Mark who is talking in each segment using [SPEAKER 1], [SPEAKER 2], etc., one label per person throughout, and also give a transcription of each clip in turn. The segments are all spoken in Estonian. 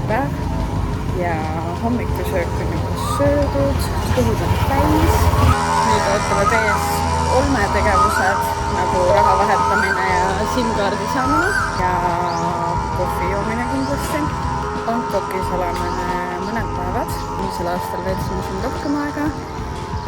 [SPEAKER 1] teisipäev ja hommikusöök on juba söödud, kõhud on täis. Nüüd ootavad ees olmetegevused nagu raha vahetamine ja SIM-kaardi saamine ja kohvi joomine kindlasti. Bangkokis oleme mõned päevad, eelmisel aastal veetsime siin rohkem aega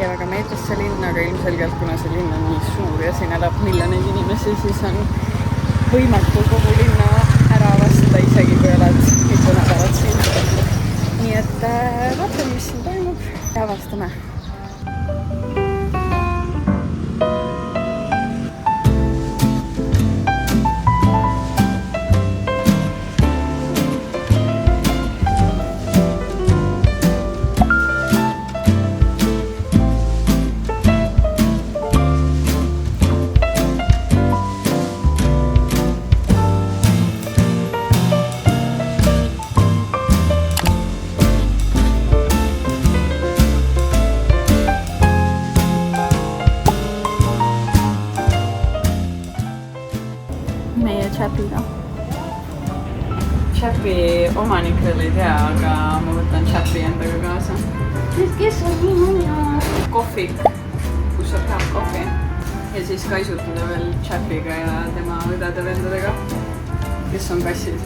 [SPEAKER 1] ja väga meeldis see linn, aga ilmselgelt kuna see linn on nii suur ja siin elab miljoneid inimesi, siis on võimatu kogu linna ära avastada, isegi kui oled mitu nädalat siin. Nii et vaatame, mis siin toimub ja avastame. Chappi omanik veel ei tea, aga ma võtan Chappi endaga kaasa. Kes on nii mõni kohvik, kus saab teha kohvi ja siis kaisutada veel Chappiga ja tema õdede-vendadega, kes on kassid.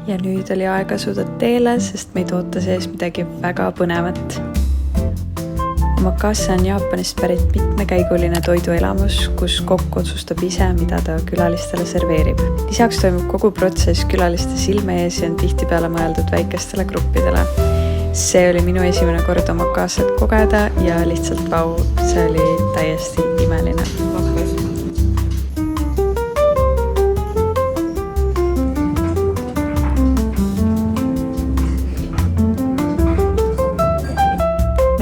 [SPEAKER 1] Ja nüüd oli aeg asuda teele, sest meid ootas ees midagi väga põnevat. Omakase on Jaapanist pärit mitmekäiguline toiduelamus, kus kokk otsustab ise, mida ta külalistele serveerib. Lisaks toimub kogu protsess külaliste silme ees ja on tihtipeale mõeldud väikestele gruppidele. See oli minu esimene kord Omakaset kogeda ja lihtsalt vau, see oli täiesti imeline.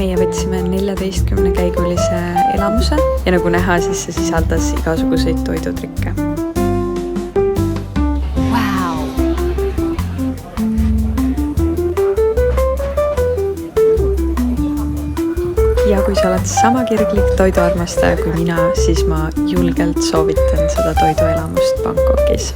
[SPEAKER 1] Meie võtsime 14-käigulise elamuse ja nagu näha, siis see sisaldas igasuguseid toidutrikke. Wow. Ja kui sa oled sama kirglik toiduarmastaja kui mina, siis ma julgelt soovitan seda toiduelamust Bangkokis.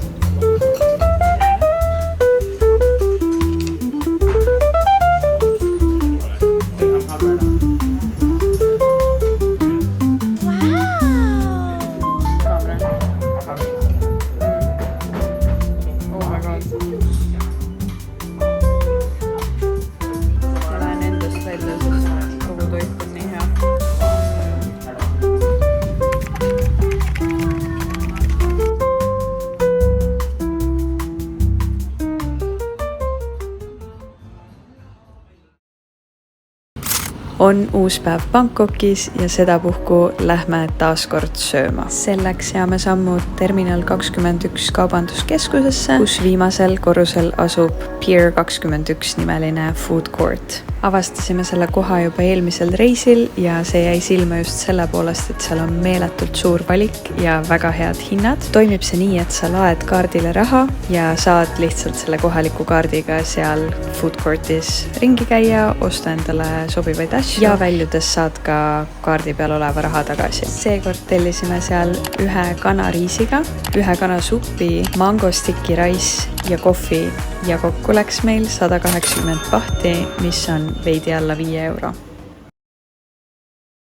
[SPEAKER 1] On uus päev Bangkokis ja sedapuhku lähme taas kord sööma. Selleks seame sammu Terminal 21 kaubanduskeskusesse, kus viimasel korrusel asub Pier 21 nimeline food court. Avastasime selle koha juba eelmisel reisil ja see jäi silma just selle poolest, et seal on meeletult suur valik ja väga head hinnad. Toimib see nii, et sa laed kaardile raha ja saad lihtsalt selle kohaliku kaardiga seal food courtis ringi käia, osta endale sobivaid asju ja väljudes saad ka kaardi peal oleva raha tagasi. Seekord tellisime seal ühe kanariisiga, ühe kanasupi, mangostiki rais ja kohvi ja kokku läks meil 180 bahti, mis on veidi alla 5 euro.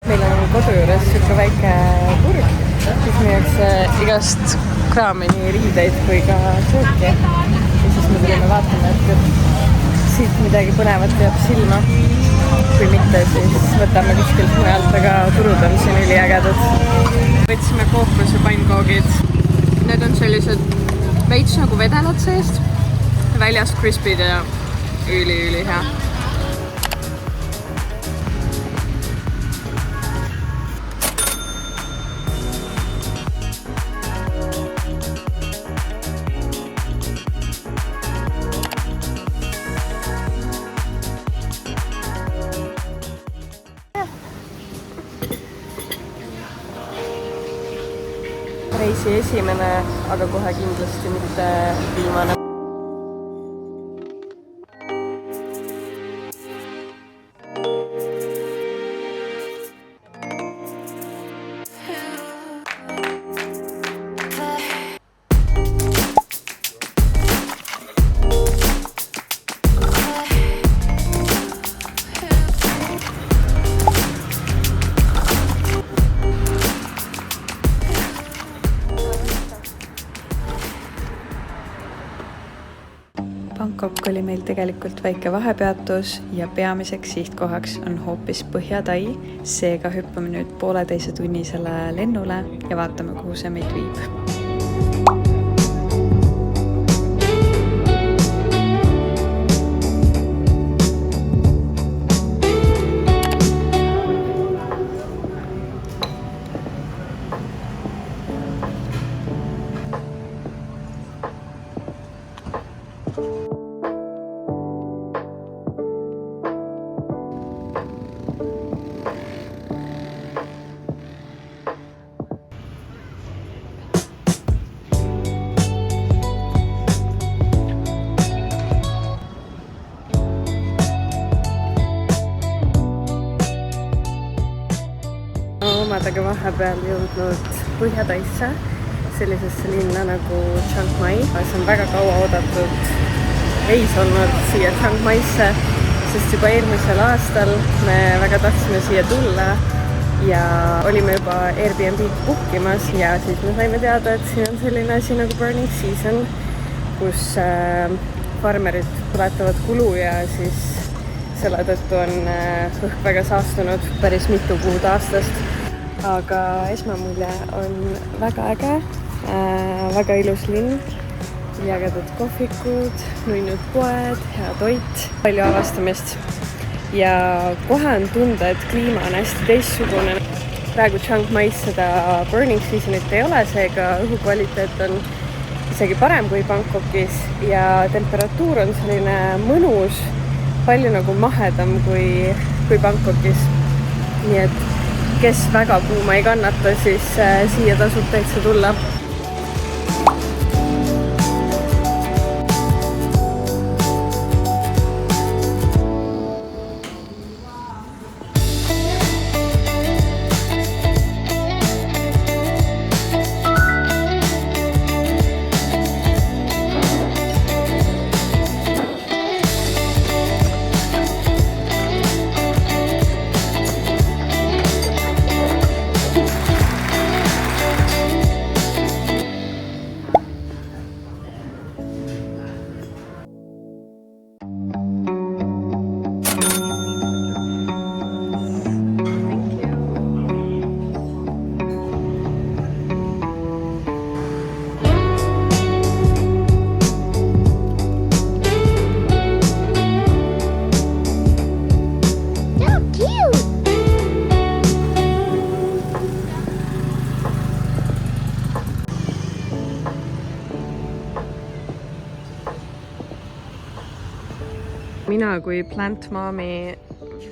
[SPEAKER 1] Meil on kodu juures siuke väike turg, kus müüakse igast kraami, nii riideid kui ka sööki. Ja siis me tulime vaatama, et siit midagi põnevat jääb silma. Kui mitte, siis võtame kuskilt mujalt, aga turud on siin üliägedad. Võtsime kookose pannkoogid. Need on sellised veits nagu vedelad seest, väljas crispid ja üli hea. Reisi esimene, aga kohe kindlasti mitte viimane. Bangkok oli meil tegelikult väike vahepeatus ja peamiseks sihtkohaks on hoopis Põhja-Tai. Seega hüppame nüüd 1,5 tunnisele lennule ja vaatame, kuhu see meid viib. Omadega vahepeal jõudnud Põhja-Taisse, sellisesse linna nagu Chiang Mai. See on väga kaua oodatud reis olnud siia Chiang Maisse, sest juba eelmisel aastal me väga tahtsime siia tulla ja olime juba Airbnb-d bookimas ja siis me saime teada, et siin on selline asi nagu burning season, kus farmerid põletavad kulu ja siis selle tõttu on õhk väga saastunud päris mitu kuud aastast. Aga esmamulje on väga äge, väga ilus linn, ägedad kohvikud, nunnud poed, hea toit, palju avastamist. Ja kohe on tunda, et kliima on hästi teistsugune. Praegu Chiang Mais seda burning seasonit ei ole, seega õhukvaliteet on isegi parem kui Bangkokis ja temperatuur on selline mõnus, palju nagu mahedam kui Bangkokis. Nii et kes väga kuuma ei kannata, siis siia tasub täitsa tulla. Mina kui plant mommy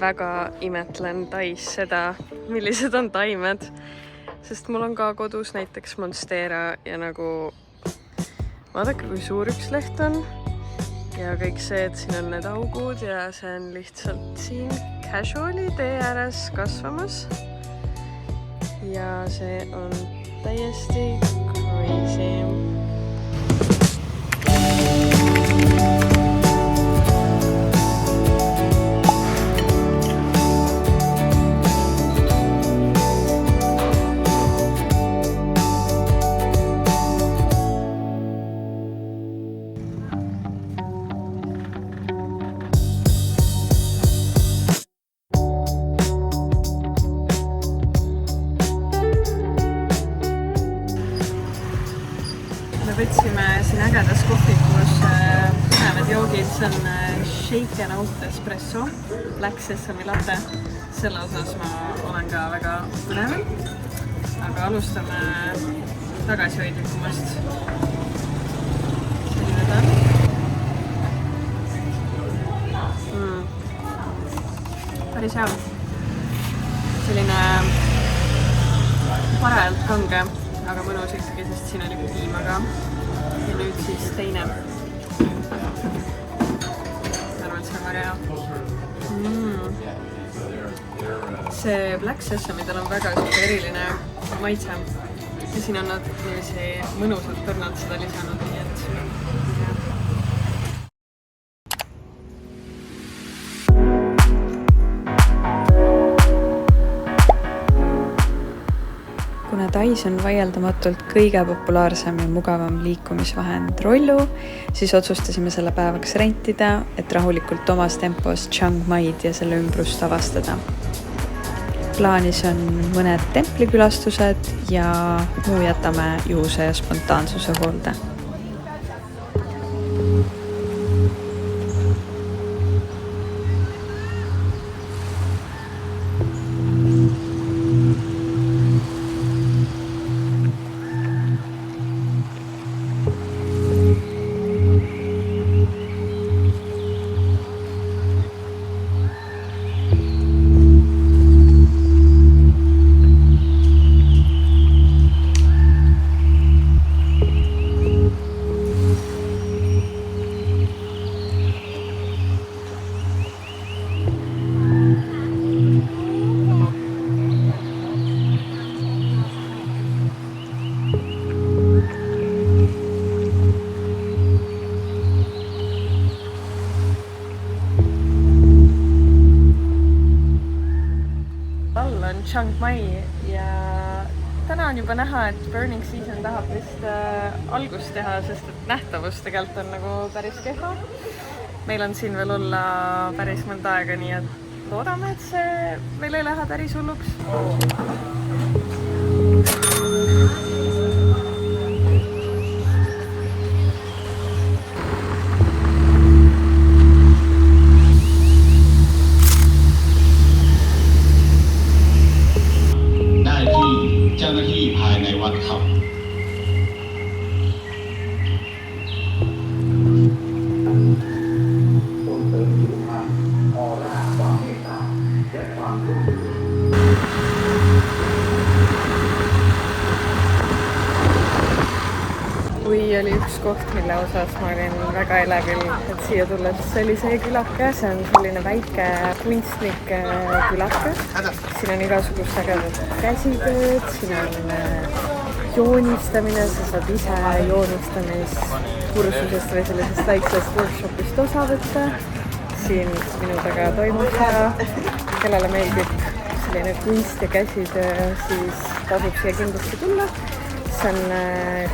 [SPEAKER 1] väga imetlen Tais seda, millised on taimed, sest mul on ka kodus näiteks monstera ja nagu vaadake, kui suur üks leht on ja kõik see, et siin on need augud ja see on lihtsalt siin casuali tee ääres kasvamas ja see on täiesti crazy. Võtsime siin ägedas kohvikus põnevad joogid, see on shaken out espresso, black sesame latte. Selle osas ma olen ka väga põnev, aga alustame tagasihoidlikumast. Selline ta on. Päris hea. Selline parajalt kange, aga mõnus ikkagi, sest siin oli piima ka. Ja nüüd siis teine. Arvan, et see on väga hea. See black sesame, tal on väga eriline maitse. Ja siin on nad niiviisi mõnusalt tõrnad seda lisanud, nii et Tais on vaieldamatult kõige populaarsem ja mugavam liikumisvahend rollu, siis otsustasime selle päevaks rentida, et rahulikult omas tempos Chiang Maid ja selle ümbrust avastada. Plaanis on mõned templikülastused ja muu jätame juhuse ja spontaansuse hoolde.
[SPEAKER 2] Chiang Mai ja täna on juba näha, et Burning Season tahab vist algust teha, sest et nähtavus tegelikult on nagu päris kehva. Meil on siin veel olla päris mõnda aega, nii et loodame, et see veel ei lähe päris hulluks. Kui oli üks koht, mille osas ma olin väga elevil, et siia tulla, siis see oli see külake. See on selline väike kunstnik külake. Siin on igasugust ägedat käsitööd, siin on joonistamine, sa saad ise joonistamiskursusest või sellisest väiksest workshopist osa võtta. Siin minu taga toimub seda, kellele meeldib selline kunst ja käsitöö, siis tasub siia kindlasti tulla. See on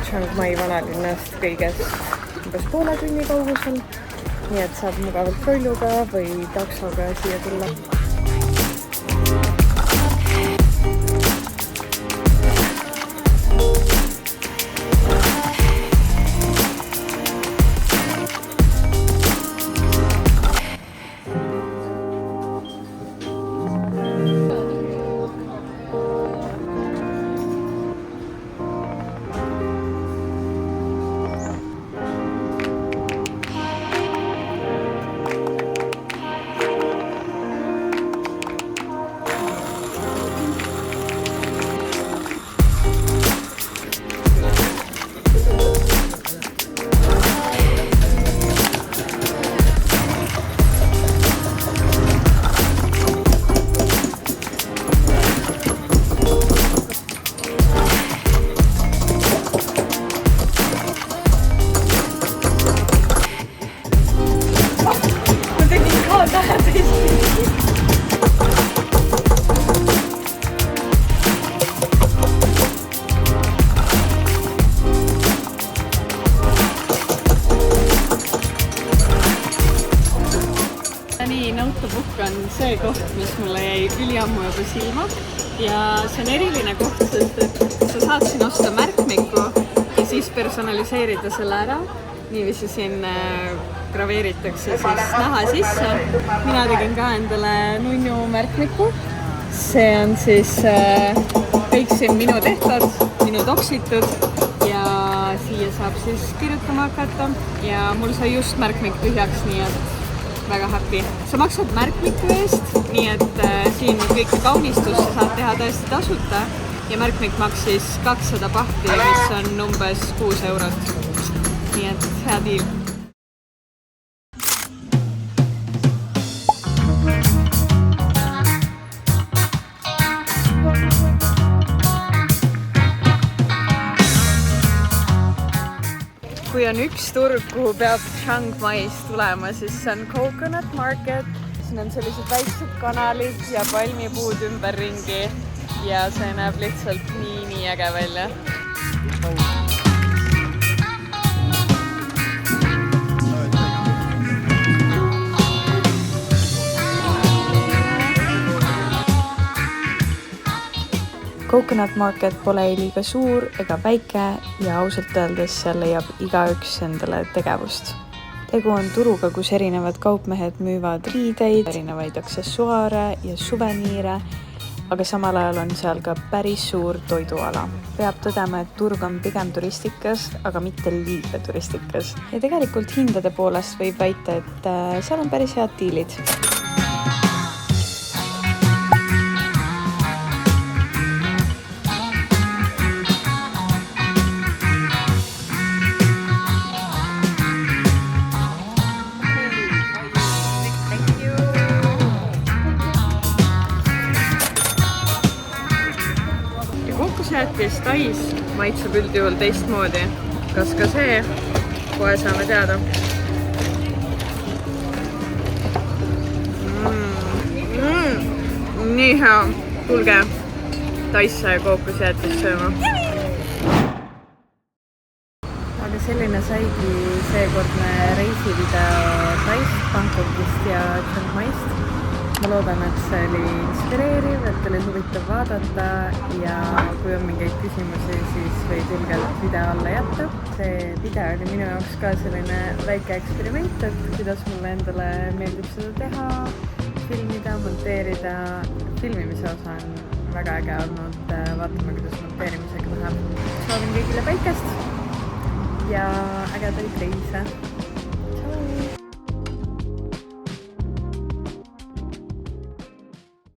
[SPEAKER 2] Chiang Mai vanalinnast kõigest umbes poole tunni kaugusel, nii et saab mugavalt rolluga või taksoga siia tulla. on see koht, mis mulle jäi üliammu juba silma ja see on eriline koht, sest et sa saad siin osta märkmiku ja siis personaliseerida selle ära. Niiviisi siin graveeritakse siis naha sisse. Mina tegin ka endale nunnu märkmiku. See on siis kõik siin minu tehtud, minu toksitud ja siia saab siis kirjutama hakata ja mul sai just märkmik tühjaks, nii et väga happy. Sa maksad märkmiku eest, nii et siin kõik kaunistust saad teha tõesti tasuta ja märkmik maksis 200 bahti, mis on umbes 6 eurot. Nii et hea deal. Kui on üks turg, kuhu peab Chiang Mais tulema, siis see on Coconut Market. Siin on sellised väiksed kanalid ja palmipuud ümberringi. ja see näeb lihtsalt nii äge välja.
[SPEAKER 1] Coconut Market pole ei liiga suur ega väike ja ausalt öeldes seal leiab igaüks endale tegevust. Tegu on turuga, kus erinevad kaupmehed müüvad riideid, erinevaid aksessuaare ja suveniire, aga samal ajal on seal ka päris suur toiduala. Peab tõdema, et turg on pigem turistikas, aga mitte liiga turistikas. Ja tegelikult hindade poolest võib väita, et seal on päris head diilid.
[SPEAKER 2] Kokkusjäätis Tais maitseb üldjuhul teistmoodi. Kas ka see? Kohe saame teada. Nii hea. Tulge Taisse kokkusjäätist sööma. Aga selline saigi seekordne reisivideo Taist, Bangkokist ja Chiang Maist. Ma loodan, et see oli inspireeriv, et oli huvitav vaadata ja kui on mingeid küsimusi, siis võib julgelt video alla jätta. See video oli minu jaoks ka selline väike eksperiment, et kuidas mulle endale meeldib seda teha, filmida, monteerida. Filmimise osa on väga äge olnud, vaatame, kuidas monteerimisega läheb. Soovin kõigile päikest ja ägedaid reise!